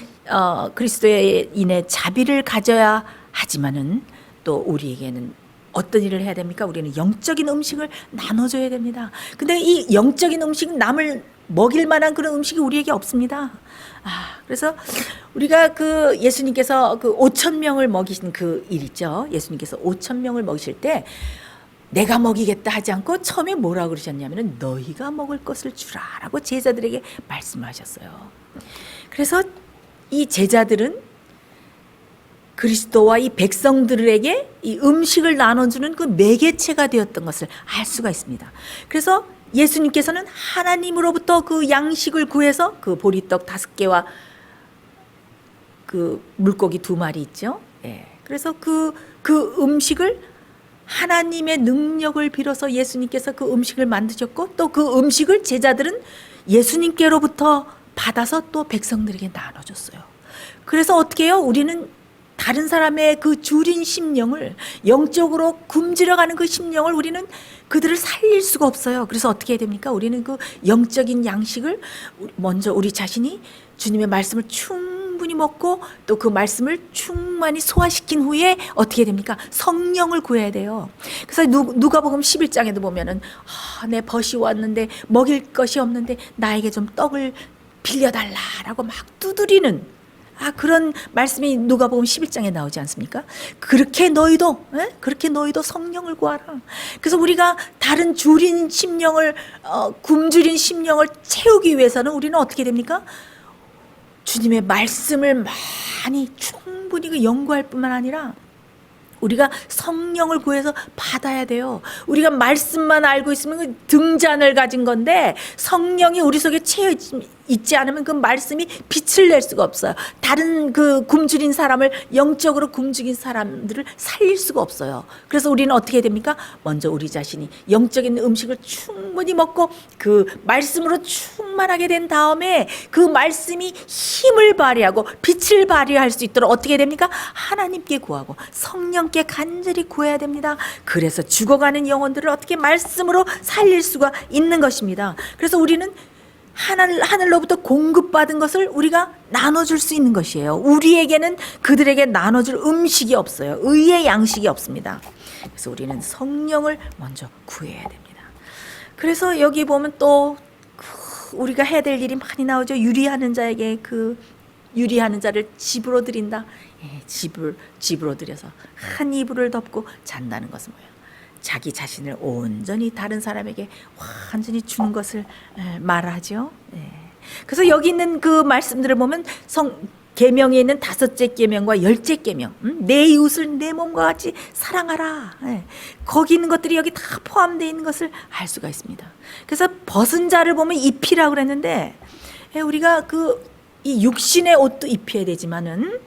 그리스도인의 자비를 가져야 하지만은, 또 우리에게는 어떤 일을 해야 됩니까? 우리는 영적인 음식을 나눠줘야 됩니다. 근데 이 영적인 음식, 남을 먹일 만한 그런 음식이 우리에게 없습니다. 그래서 우리가 그 예수님께서 그 5,000명을 먹이신 그 일 있죠. 예수님께서 5,000명을 먹이실 때 내가 먹이겠다 하지 않고 처음에 뭐라고 그러셨냐면은 너희가 먹을 것을 주라라고 제자들에게 말씀하셨어요. 그래서 이 제자들은 그리스도와 이 백성들에게 이 음식을 나눠주는 그 매개체가 되었던 것을 알 수가 있습니다. 그래서 예수님께서는 하나님으로부터 그 양식을 구해서 그 보리떡 5개와 그 물고기 2마리 있죠. 그래서 그 음식을 하나님의 능력을 빌어서 예수님께서 그 음식을 만드셨고, 또 그 음식을 제자들은 예수님께로부터 받아서 또 백성들에게 나눠줬어요. 그래서 어떻게 해요? 우리는 다른 사람의 그 줄인 심령을, 영적으로 굶주려가는 그 심령을 우리는 그들을 살릴 수가 없어요. 그래서 어떻게 해야 됩니까? 우리는 그 영적인 양식을 먼저 우리 자신이 주님의 말씀을 충분히 먹고 또 그 말씀을 충만히 소화시킨 후에 어떻게 해야 됩니까? 성령을 구해야 돼요. 그래서 누가복음 11장에도 보면은 내 벗이 왔는데 먹일 것이 없는데 나에게 좀 떡을 빌려달라라고 막 두드리는 그런 말씀이 누가복음 11장에 나오지 않습니까? 그렇게 너희도 성령을 구하라. 그래서 우리가 다른 줄인 심령을 굶주린 심령을 채우기 위해서는 우리는 어떻게 됩니까? 주님의 말씀을 많이 충분히 연구할 뿐만 아니라 우리가 성령을 구해서 받아야 돼요. 우리가 말씀만 알고 있으면 그 등잔을 가진 건데, 성령이 우리 속에 채워 있지 않으면 그 말씀이 빛을 낼 수가 없어요. 다른 그 굶주린 사람을, 영적으로 굶주린 사람들을 살릴 수가 없어요. 그래서 우리는 어떻게 해야 됩니까? 먼저 우리 자신이 영적인 음식을 충분히 먹고 그 말씀으로 충만하게 된 다음에 그 말씀이 힘을 발휘하고 빛을 발휘할 수 있도록 어떻게 해야 됩니까? 하나님께 구하고 성령께 간절히 구해야 됩니다. 그래서 죽어가는 영혼들을 어떻게 말씀으로 살릴 수가 있는 것입니다. 그래서 우리는 하늘로부터 공급받은 것을 우리가 나눠줄 수 있는 것이에요. 우리에게는 그들에게 나눠줄 음식이 없어요. 의의 양식이 없습니다. 그래서 우리는 성령을 먼저 구해야 됩니다. 그래서 여기 보면 또 우리가 해야 될 일이 많이 나오죠. 유리하는 자에게 유리하는 자를 집으로 들인다. 집으로 들여서 한 이불을 덮고 잔다는 것은 뭐예요? 자기 자신을 온전히 다른 사람에게 완전히 주는 것을 말하죠. 그래서 여기 있는 그 말씀들을 보면 계명에 있는 5째 계명과 10째 계명, 내 이웃을 내 몸과 같이 사랑하라. 거기 있는 것들이 여기 다 포함되어 있는 것을 알 수가 있습니다. 그래서 벗은 자를 보면 입히라고 그랬는데 우리가 이 육신의 옷도 입혀야 되지만은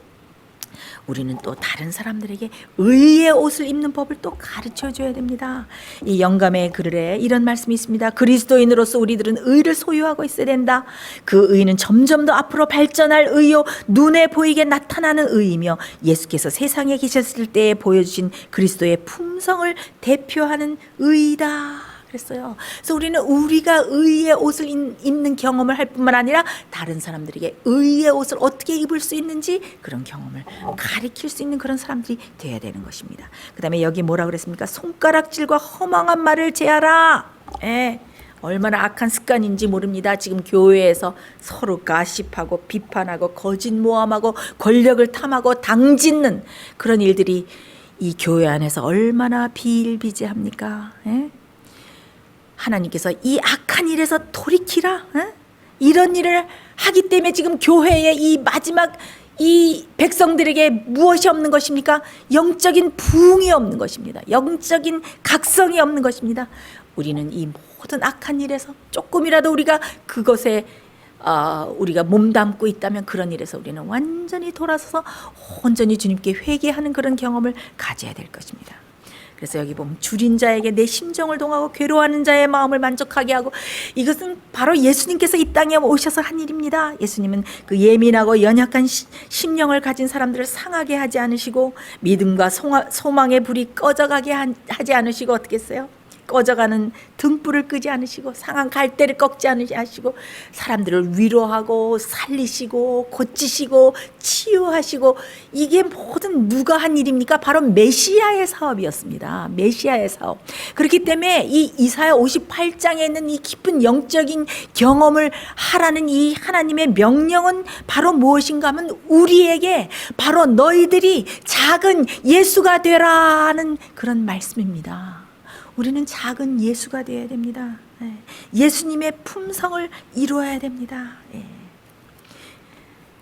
우리는 또 다른 사람들에게 의의 옷을 입는 법을 또 가르쳐 줘야 됩니다. 이 영감의 글에 이런 말씀이 있습니다. 그리스도인으로서 우리들은 의를 소유하고 있어야 된다. 그 의는 점점 더 앞으로 발전할 의요, 눈에 보이게 나타나는 의이며 예수께서 세상에 계셨을 때에 보여주신 그리스도의 품성을 대표하는 의이다. 그랬어요. 그래서 우리는 우리가 의의 옷을 입는 경험을 할 뿐만 아니라 다른 사람들에게 의의 옷을 어떻게 입을 수 있는지 그런 경험을 가르칠 수 있는 그런 사람들이 되어야 되는 것입니다. 그 다음에 여기 뭐라 그랬습니까? 손가락질과 허망한 말을 제하라. 얼마나 악한 습관인지 모릅니다. 지금 교회에서 서로 가십하고 비판하고 거짓 모함하고 권력을 탐하고 당짓는 그런 일들이 이 교회 안에서 얼마나 비일비재합니까? 하나님께서 이 악한 일에서 돌이키라. 이런 일을 하기 때문에 지금 교회의 이 마지막 이 백성들에게 무엇이 없는 것입니까? 영적인 부흥이 없는 것입니다. 영적인 각성이 없는 것입니다. 우리는 이 모든 악한 일에서 조금이라도 우리가 그것에 우리가 몸담고 있다면 그런 일에서 우리는 완전히 돌아서서 온전히 주님께 회개하는 그런 경험을 가져야 될 것입니다. 그래서 여기 보면 줄인 자에게 내 심정을 동하고 괴로워하는 자의 마음을 만족하게 하고, 이것은 바로 예수님께서 이 땅에 오셔서 한 일입니다. 예수님은 그 예민하고 연약한 심령을 가진 사람들을 상하게 하지 않으시고 믿음과 소망의 불이 꺼져가게 하지 않으시고 어떻게 했어요? 꺼져가는 등불을 끄지 않으시고 상한 갈대를 꺾지 않으시고 사람들을 위로하고 살리시고 고치시고 치유하시고, 이게 모든 누가 한 일입니까? 바로 메시아의 사업이었습니다. 메시아의 사업. 그렇기 때문에 이 이사야 58장에 있는 이 깊은 영적인 경험을 하라는 이 하나님의 명령은 바로 무엇인가 하면 우리에게 바로 너희들이 작은 예수가 되라는 그런 말씀입니다. 우리는 작은 예수가 되어야 됩니다. 예수님의 품성을 이루어야 됩니다.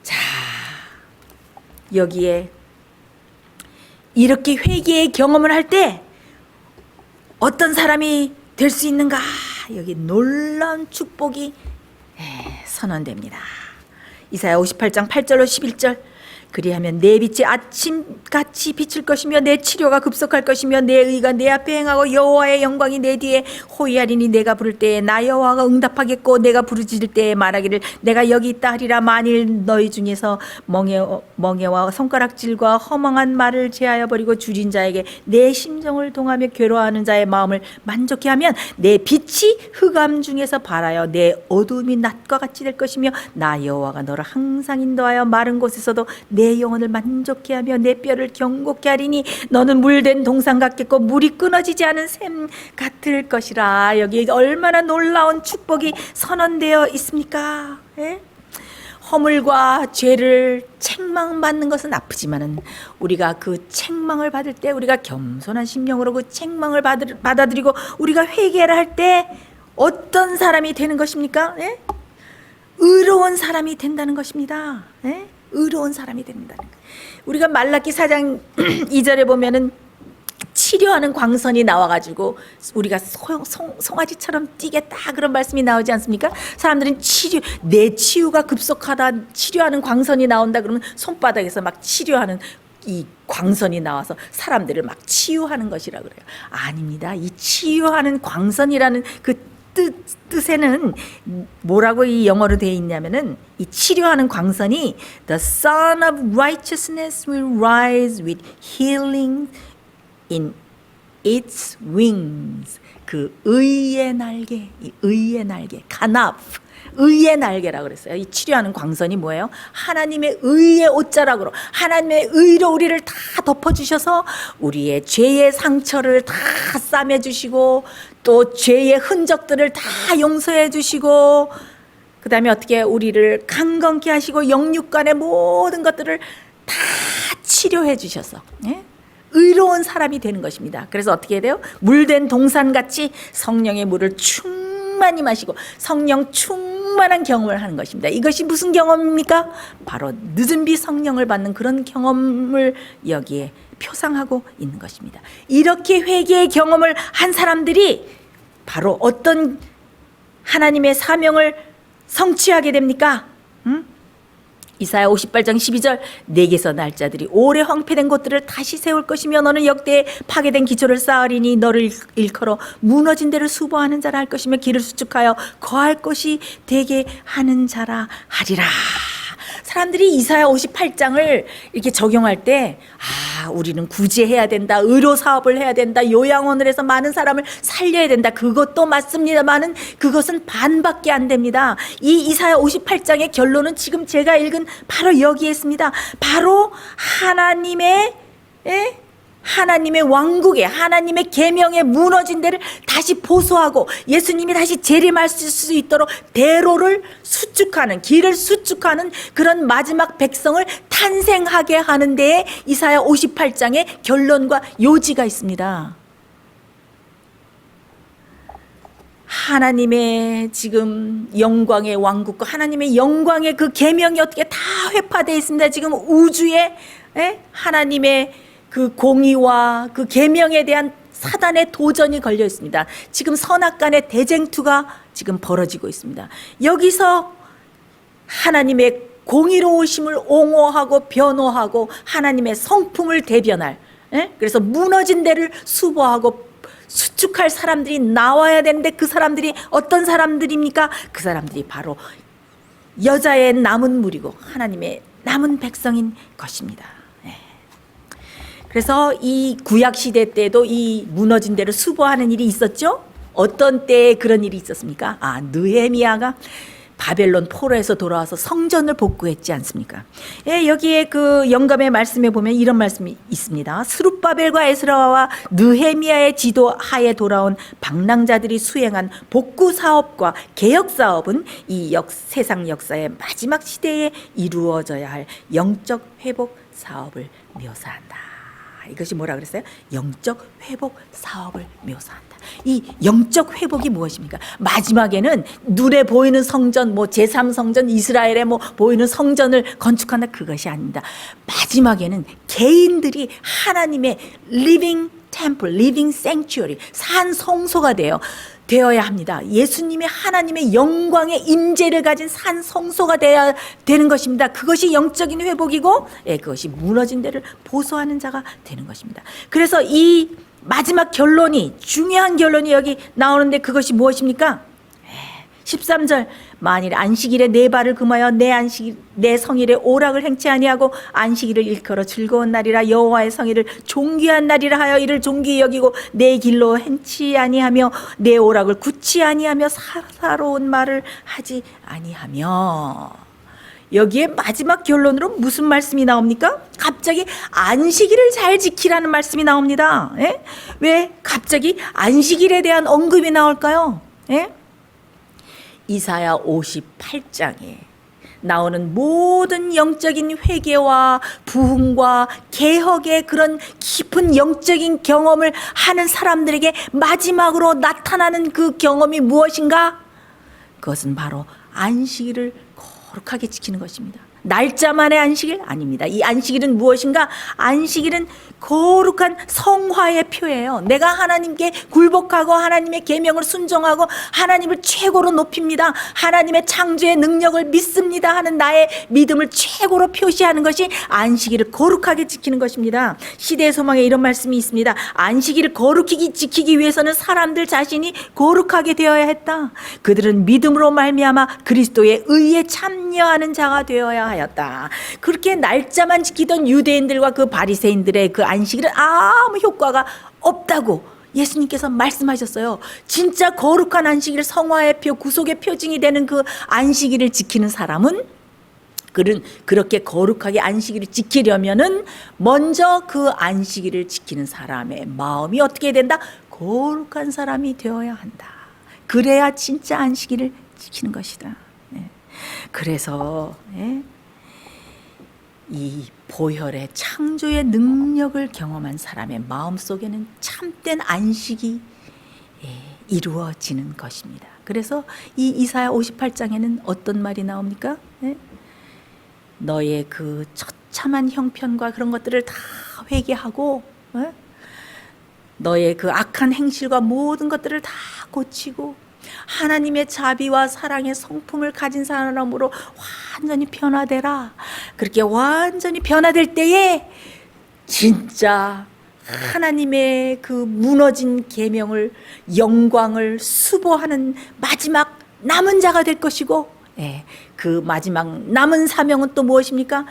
자, 여기에 이렇게 회개의 경험을 할 때 어떤 사람이 될 수 있는가? 여기 놀라운 축복이 선언됩니다. 이사야 58장 8절로 11절. 그리하면 내 빛이 아침같이 비칠 것이며 내 치료가 급속할 것이며 내 의가 내 앞에 행하고 여호와의 영광이 내 뒤에 호위하리니 내가 부를 때에 나 여호와가 응답하겠고 내가 부르짖을 때에 말하기를 내가 여기 있다 하리라. 만일 너희 중에서 멍에와 손가락질과 허망한 말을 제하여 버리고 줄인 자에게 내 심정을 동하며 괴로워하는 자의 마음을 만족케 하면 내 빛이 흑암 중에서 발하여 내 어두움이 낮과 같이 될 것이며 나 여호와가 너를 항상 인도하여 마른 곳에서도 내 영혼을 만족케 하며 내 뼈를 경고케 하리니 너는 물된 동산 같겠고 물이 끊어지지 않은 샘 같을 것이라. 여기 얼마나 놀라운 축복이 선언되어 있습니까? 허물과 죄를 책망받는 것은 아프지만은 우리가 그 책망을 받을 때 우리가 겸손한 심령으로 그 책망을 받아들이고 우리가 회개를 할 때 어떤 사람이 되는 것입니까? 의로운 사람이 된다는 것입니다. 의로운 사람이 된다는 거예요. 우리가 말라기 4장 2절에 보면은 치료하는 광선이 나와가지고 우리가 송아지처럼 뛰겠다 그런 말씀이 나오지 않습니까? 사람들은 내 치유가 급속하다, 치료하는 광선이 나온다 그러면 손바닥에서 막 치료하는 이 광선이 나와서 사람들을 막 치유하는 것이라 그래요. 아닙니다. 이 치유하는 광선이라는 그 뜻에는 뭐라고 이 영어로 되어 있냐면은 이 치료하는 광선이 The Son of Righteousness will rise with healing in its wings. 그 의의 날개, 이 의의 날개, 가납, 의의 날개라고 그랬어요. 이 치료하는 광선이 뭐예요? 하나님의 의의 옷자락으로, 하나님의 의로 우리를 다 덮어주셔서 우리의 죄의 상처를 다 싸매주시고 또 죄의 흔적들을 다 용서해 주시고, 그 다음에 어떻게 우리를 강건케 하시고 영육간의 모든 것들을 다 치료해 주셔서 의로운 사람이 되는 것입니다. 그래서 어떻게 해야 돼요? 물된 동산같이 성령의 물을 충만히 마시고 성령 충만한 경험을 하는 것입니다. 이것이 무슨 경험입니까? 바로 늦은 비 성령을 받는 그런 경험을 여기에 표상하고 있는 것입니다. 이렇게 회개의 경험을 한 사람들이 바로 어떤 하나님의 사명을 성취하게 됩니까? 이사야 58장 12절, 내게서 날 자들이 오래 황폐된 곳들을 다시 세울 것이며 너는 역대에 파괴된 기초를 쌓으리니 너를 일컬어 무너진 데를 수보하는 자라 할 것이며 길을 수축하여 거할 것이 되게 하는 자라 하리라. 사람들이 이사야 58장을 이렇게 적용할 때 우리는 구제해야 된다, 의료 사업을 해야 된다, 요양원을 해서 많은 사람을 살려야 된다, 그것도 맞습니다만은 그것은 반밖에 안 됩니다. 이 이사야 58장의 결론은 지금 제가 읽은 바로 여기에 있습니다. 바로 하나님의 왕국에, 하나님의 계명에 무너진 데를 다시 보수하고 예수님이 다시 재림하실 수 있도록 대로를 수축하는, 길을 수축하는 그런 마지막 백성을 탄생하게 하는 데에 이사야 58장의 결론과 요지가 있습니다. 하나님의 지금 영광의 왕국과 하나님의 영광의 그 계명이 어떻게 다 회파되어 있습니다. 지금 우주에 하나님의 그 공의와 그 계명에 대한 사단의 도전이 걸려 있습니다. 지금 선악간의 대쟁투가 지금 벌어지고 있습니다. 여기서 하나님의 공의로우심을 옹호하고 변호하고 하나님의 성품을 대변할, 그래서 무너진 데를 수보하고 수축할 사람들이 나와야 되는데 그 사람들이 어떤 사람들입니까? 그 사람들이 바로 여자의 남은 무리고 하나님의 남은 백성인 것입니다. 그래서 이 구약 시대 때도 이 무너진 데를 수보하는 일이 있었죠. 어떤 때에 그런 일이 있었습니까? 느헤미야가 바벨론 포로에서 돌아와서 성전을 복구했지 않습니까? 여기에 그 영감의 말씀에 보면 이런 말씀이 있습니다. 스룹바벨과 에스라와 느헤미야의 지도 하에 돌아온 방랑자들이 수행한 복구 사업과 개혁 사업은 이 세상 역사의 마지막 시대에 이루어져야 할 영적 회복 사업을 묘사한다. 이것이 뭐라 그랬어요? 영적 회복 사업을 묘사한다. 이 영적 회복이 무엇입니까? 마지막에는 눈에 보이는 성전, 제3성전, 이스라엘에 보이는 성전을 건축한다, 그것이 아닙니다. 마지막에는 개인들이 하나님의 리빙 템플, 리빙 생츄어리, 산 성소가 되어야 합니다. 예수님의 하나님의 영광의 임재를 가진 산 성소가 되어야 되는 것입니다. 그것이 영적인 회복이고, 그것이 무너진 데를 보수하는 자가 되는 것입니다. 그래서 이 마지막 결론이, 중요한 결론이 여기 나오는데 그것이 무엇입니까? 13절, 만일 안식일에 내 발을 금하여 내 성일에 오락을 행치 아니하고 안식일을 일컬어 즐거운 날이라 여호와의 성일을 존귀한 날이라 하여 이를 존귀히 여기고 내 길로 행치 아니하며 내 오락을 굳지 아니하며 사사로운 말을 하지 아니하며. 여기에 마지막 결론으로 무슨 말씀이 나옵니까? 갑자기 안식일을 잘 지키라는 말씀이 나옵니다. 왜 갑자기 안식일에 대한 언급이 나올까요? 이사야 58장에 나오는 모든 영적인 회개와 부흥과 개혁의 그런 깊은 영적인 경험을 하는 사람들에게 마지막으로 나타나는 그 경험이 무엇인가? 그것은 바로 안식일을 거룩하게 지키는 것입니다. 날짜만의 안식일? 아닙니다. 이 안식일은 무엇인가? 안식일은 거룩한 성화의 표예요. 내가 하나님께 굴복하고 하나님의 계명을 순종하고 하나님을 최고로 높입니다. 하나님의 창조의 능력을 믿습니다 하는 나의 믿음을 최고로 표시하는 것이 안식일을 거룩하게 지키는 것입니다. 시대의 소망에 이런 말씀이 있습니다. 안식일을 거룩히 지키기 위해서는 사람들 자신이 거룩하게 되어야 했다. 그들은 믿음으로 말미암아 그리스도의 의에 참여하는 자가 되어야 하였다. 그렇게 날짜만 지키던 유대인들과 그 바리새인들의 그 안식일은 아무 효과가 없다고 예수님께서 말씀하셨어요. 진짜 거룩한 안식일, 성화의 표, 구속의 표징이 되는 그 안식일을 지키는 사람은, 그렇게 거룩하게 안식일을 지키려면은 먼저 그 안식일을 지키는 사람의 마음이 어떻게 된다? 거룩한 사람이 되어야 한다. 그래야 진짜 안식일을 지키는 것이다. 그래서 이 보혈의 창조의 능력을 경험한 사람의 마음속에는 참된 안식이 이루어지는 것입니다. 그래서 이 이사야 58장에는 어떤 말이 나옵니까? 너의 그 처참한 형편과 그런 것들을 다 회개하고 너의 그 악한 행실과 모든 것들을 다 고치고 하나님의 자비와 사랑의 성품을 가진 사람으로 완전히 변화되라. 그렇게 완전히 변화될 때에 진짜 하나님의 그 무너진 계명을, 영광을 수보하는 마지막 남은 자가 될 것이고, 그 마지막 남은 사명은 또 무엇입니까?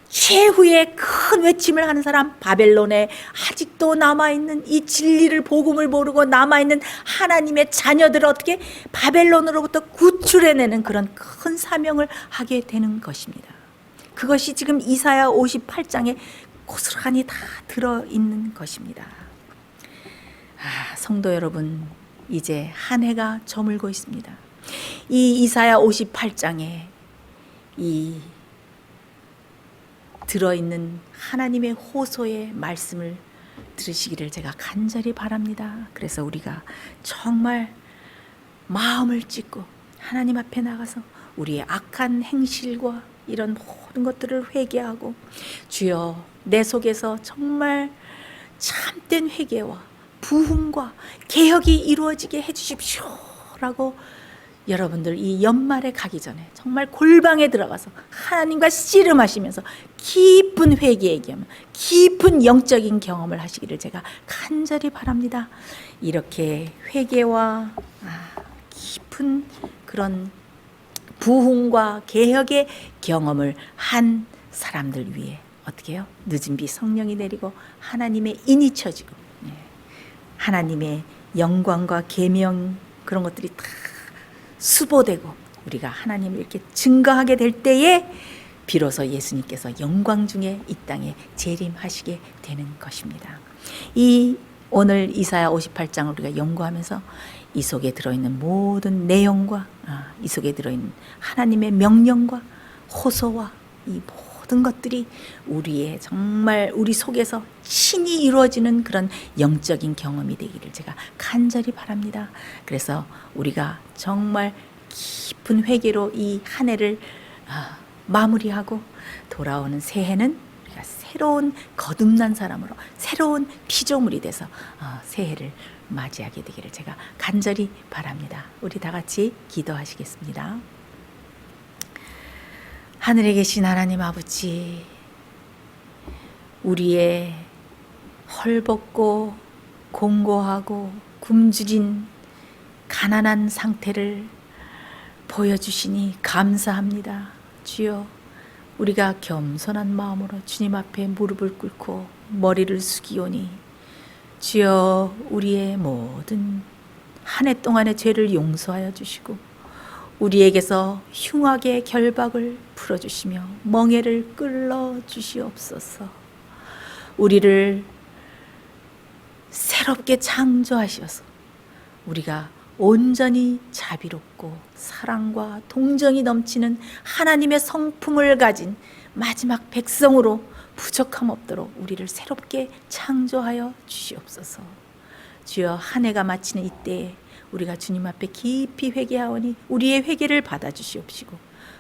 최후의 큰 외침을 하는 사람, 바벨론에 아직도 남아있는 이 진리를, 복음을 모르고 남아있는 하나님의 자녀들을 어떻게 바벨론으로부터 구출해내는 그런 큰 사명을 하게 되는 것입니다. 그것이 지금 이사야 58장에 고스란히 다 들어있는 것입니다. 성도 여러분, 이제 한 해가 저물고 있습니다. 이 이사야 58장에 이 들어있는 하나님의 호소의 말씀을 들으시기를 제가 간절히 바랍니다. 그래서 우리가 정말 마음을 찢고 하나님 앞에 나가서 우리의 악한 행실과 이런 모든 것들을 회개하고, 주여 내 속에서 정말 참된 회개와 부흥과 개혁이 이루어지게 해주십시오 라고 여러분들 이 연말에 가기 전에 정말 골방에 들어가서 하나님과 씨름하시면서 깊은 회개의 경험, 깊은 영적인 경험을 하시기를 제가 간절히 바랍니다. 이렇게 회개와 깊은 그런 부흥과 개혁의 경험을 한 사람들 위해 어떻게 해요? 늦은 비 성령이 내리고 하나님의 인이 쳐지고 하나님의 영광과 계명, 그런 것들이 다 수보되고 우리가 하나님을 이렇게 증거하게 될 때에 비로소 예수님께서 영광 중에 이 땅에 재림하시게 되는 것입니다. 이 오늘 이사야 58장을 우리가 연구하면서 이 속에 들어있는 모든 내용과 이 속에 들어있는 하나님의 명령과 호소와 이 모든 것들이 우리의 정말 우리 속에서 친히 이루어지는 그런 영적인 경험이 되기를 제가 간절히 바랍니다. 그래서 우리가 정말 깊은 회개로 이 한 해를 마무리하고 돌아오는 새해는 우리가 새로운 거듭난 사람으로 새로운 피조물이 돼서 새해를 맞이하게 되기를 제가 간절히 바랍니다. 우리 다 같이 기도하시겠습니다. 하늘에 계신 하나님 아버지, 우리의 헐벗고 공고하고 굶주린 가난한 상태를 보여주시니 감사합니다. 주여, 우리가 겸손한 마음으로 주님 앞에 무릎을 꿇고 머리를 숙이오니 주여, 우리의 모든 한 해 동안의 죄를 용서하여 주시고 우리에게서 흉악의 결박을 풀어주시며 멍에를 끌어 주시옵소서. 우리를 새롭게 창조하셔서 우리가 온전히 자비롭고 사랑과 동정이 넘치는 하나님의 성품을 가진 마지막 백성으로 부족함 없도록 우리를 새롭게 창조하여 주시옵소서. 주여, 한 해가 마치는 이때에 우리가 주님 앞에 깊이 회개하오니 우리의 회개를 받아주시옵시고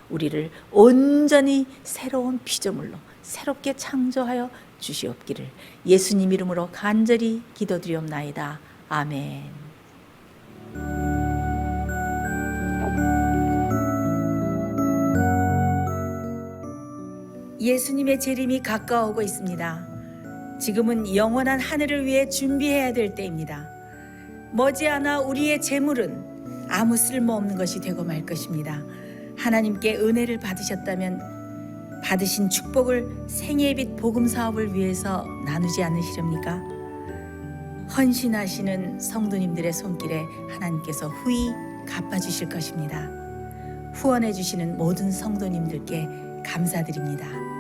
우리를 온전히 새로운 피조물로 새롭게 창조하여 주시옵기를 예수님 이름으로 간절히 기도드리옵나이다. 아멘. 예수님의 재림이 가까워오고 있습니다. 지금은 영원한 하늘을 위해 준비해야 될 때입니다. 머지않아 우리의 재물은 아무 쓸모없는 것이 되고 말 것입니다. 하나님께 은혜를 받으셨다면 받으신 축복을 생애의 빛 복음 사업을 위해서 나누지 않으시렵니까? 헌신하시는 성도님들의 손길에 하나님께서 후히 갚아주실 것입니다. 후원해 주시는 모든 성도님들께 감사드립니다.